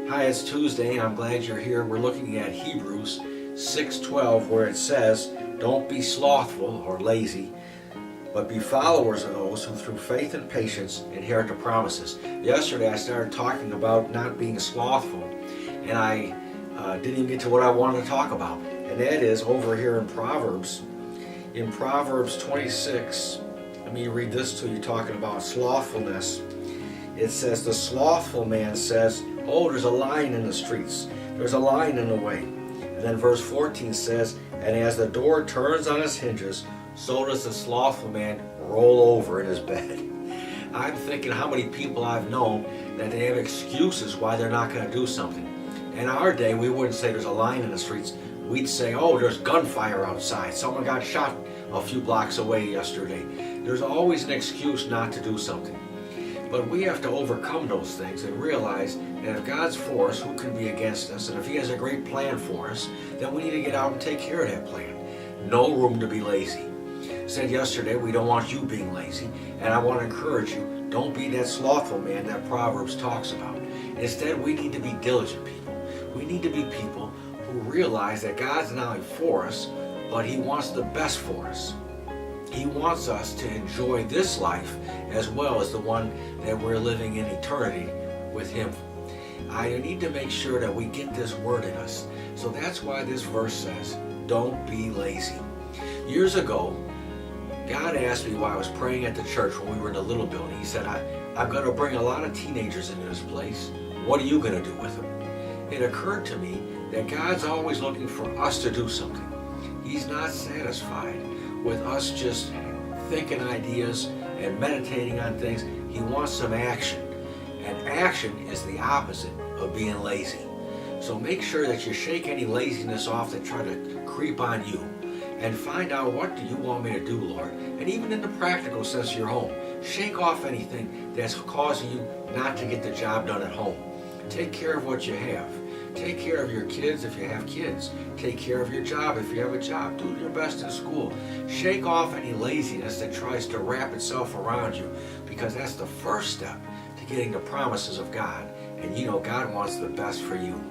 Hi, it's Tuesday and I'm glad you're here. We're looking at Hebrews 6:12 where it says, "Don't be slothful or lazy, but be followers of those who through faith and patience inherit the promises." Yesterday I started talking about not being slothful, and I didn't even get to what I wanted to talk about. And that is over here in Proverbs 26. Let me read this to you, talking about slothfulness. It says, "The slothful man says, 'Oh, there's a lion in the streets. There's a lion in the way.' And then verse 14 says, 'And as the door turns on its hinges, so does the slothful man roll over in his bed.'" I'm thinking how many people I've known that they have excuses why they're not going to do something. In our day, we wouldn't say there's a lion in the streets. We'd say, "Oh, there's gunfire outside. Someone got shot a few blocks away yesterday." There's always an excuse not to do something. But we have to overcome those things and realize that if God's for us, who can be against us? And if He has a great plan for us, then we need to get out and take care of that plan. No room to be lazy. I said yesterday, we don't want you being lazy. And I want to encourage you, don't be that slothful man that Proverbs talks about. Instead, we need to be diligent people. We need to be people who realize that God's not only for us, but He wants the best for us. He wants us to enjoy this life as well as the one that we're living in eternity with Him. I need to make sure that we get this word in us. So that's why this verse says, don't be lazy. Years ago, God asked me while I was praying at the church when we were in the little building. He said, I'm going to bring a lot of teenagers into this place. What are you going to do with them? It occurred to me that God's always looking for us to do something. He's not satisfied with us just thinking ideas and meditating on things. He wants some action. And action is the opposite of being lazy. So make sure that you shake any laziness off that try to creep on you. And find out, what do you want me to do, Lord? And even in the practical sense of your home, shake off anything that's causing you not to get the job done at home. Take care of what you have. Take care of your kids if you have kids. Take care of your job if you have a job. Do your best in school. Shake off any laziness that tries to wrap itself around you, because that's the first step to getting the promises of God. And you know God wants the best for you.